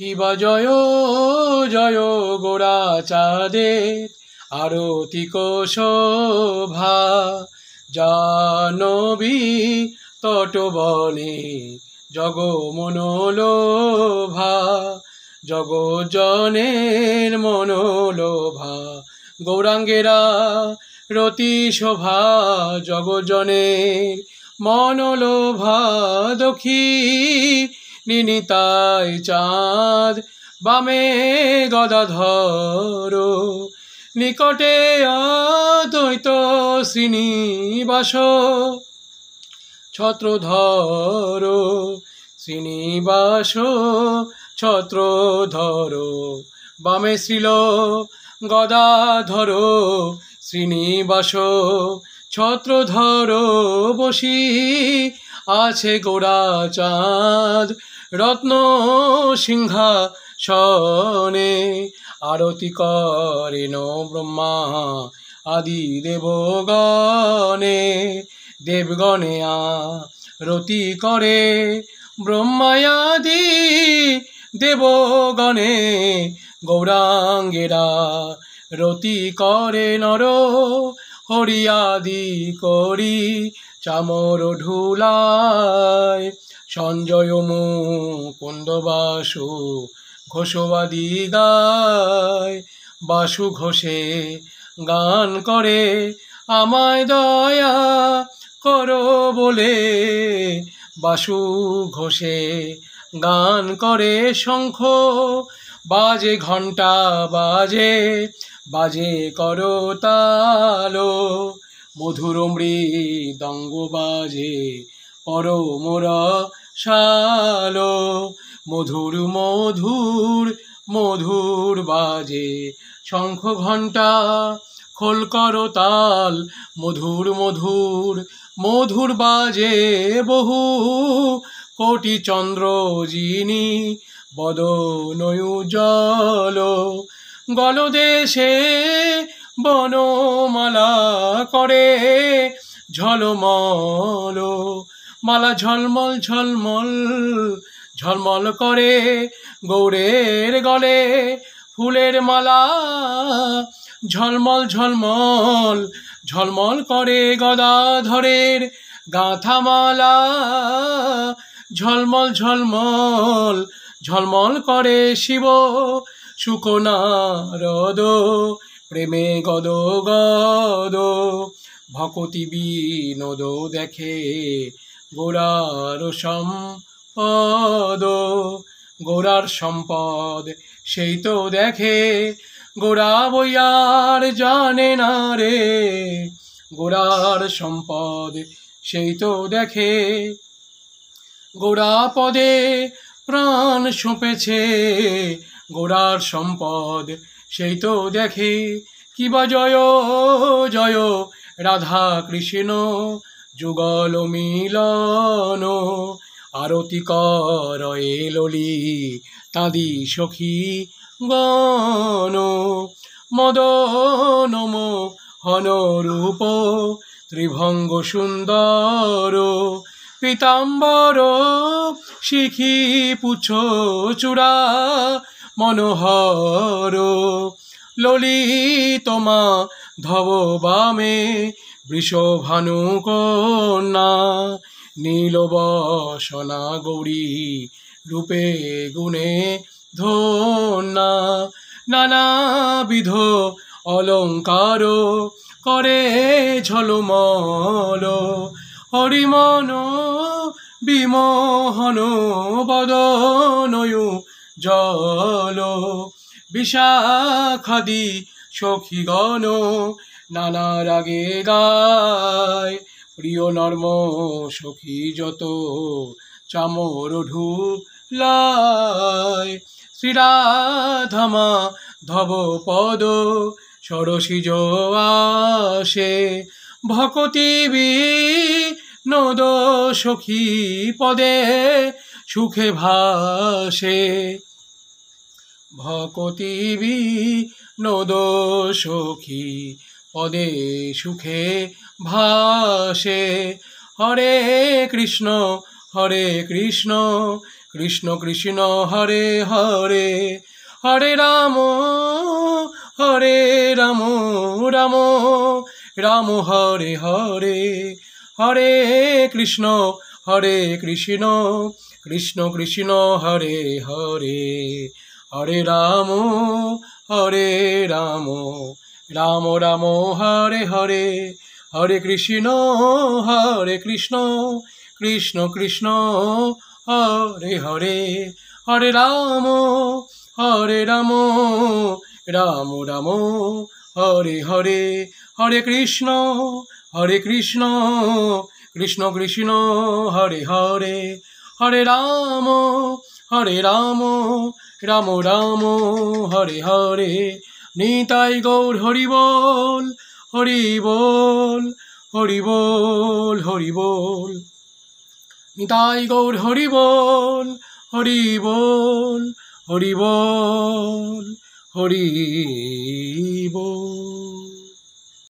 কিবা জয় জয় গোরা চাঁদের আরতি শোভা, জাহ্নবী তটবনে জগমনোলোভা, জগজ্জনের মনোলোভা। গৌরাঙ্গেরা রতি শোভা, জগজ্জনের মনোলোভা। দক্ষিণী নিতাই চাঁদ, বামে গদাধর, নিকটে অদ্বৈত শ্রীনিবাস ছত্রধর। শ্রীনিবাস ছত্রধর, বামে শ্রীল গদাধর। শ্রীনিবাস ছত্রধর, বসি আছে গোরা চাঁদ রত্ন সিংহাসনে। আরতি করেন ব্রহ্মা আদি দেবগণে, দেবগণে আরতি করে ব্রহ্মায়াদি দেবগণে। গৌরাঙ্গেরা রতি করে নর হরিয়াদি করি চামর ঢুলায়। সঞ্জয় মুকুন্দ বাসু ঘোষবাদী গায়, বাসু ঘোষে গান করে আমায় দয়া করো বলে। বাসু ঘোষে গান করে শঙ্খ বাজে, ঘণ্টা বাজে, বাজে করতাল। মধুর মৃদঙ্গ বাজে পরম রসাল। মধুর মধুর মধুর বাজে শঙ্খ ঘণ্টা, খোল করতাল। মধুর মধুর মধুর বাজে বহু কোটি চন্দ্র যিনি বদনয়ুজ্জ্বল। গলদেশে বনমালা করে ঝলমল, মালা ঝলমল ঝলমল ঝলমল করে। গৌরের গলে ফুলের মালা ঝলমল ঝলমল ঝলমল করে। গদাধরের গাঁথা মালা ঝলমল ঝলমল ঝলমল করে। শিব শুক নারদ প্রেমে গদ গদ, ভকতি বিনোদ দেখে গোরার সম্পদ। গোরার সম্পদ সেই তো দেখে, গোরা বইয়ার জানে না রে। গোরার সম্পদ সেই তো দেখে, গোরা পদে প্রাণ সঁপেছে। গোরার সম্পদ সেই তো দেখে। কিবা জয় জয় রাধা কৃষ্ণ যুগল মিলন, আরতি করয়ে ললিতাদি সখী গণ। মদন মোহন রূপ ত্রিভঙ্গ সুন্দর, পীতাম্বর শিখি পুচ্ছ চূড়া মনোহর। ললিত মাধব বামে বৃষভানু কন্যা, নীলবসনা গৌরী রূপে গুণে ধন্যা। নানাবিধ অলঙ্কার করে ঝলমল, হরিমন বিমোহন বদনয়ুজ্জ্বল। বিশাখাদি সখীগণ নানা রাগে গায়, প্রিয় নর্ম সখী যত চামর ঢুলায়। শ্রীরাধা মাধব পদ সরসিজ আসে, ভকতি বিনোদ সখী পদে সুখে ভাসে। ভকতি বিনোদ সখী পদে সুখে ভাসে। হরে কৃষ্ণ কৃষ্ণ কৃষ্ণ হরে হরে হরে রাম রাম রাম হরে হরে হরে কৃষ্ণ কৃষ্ণ কৃষ্ণ হরে হরে হরে রাম রাম রাম হরে হরে হরে কৃষ্ণ কৃষ্ণ কৃষ্ণ হরে হরে হরে রাম রাম রাম হরে হরে হরে কৃষ্ণ কৃষ্ণ কৃষ্ণ হরে হরে হরে রাম রাম রাম হরে হরে নিতাই গৌর হরি বল হরি বল হরি বল হরি বল নিতাই গৌর হরি বল হরি বল হরি বল হরি বল।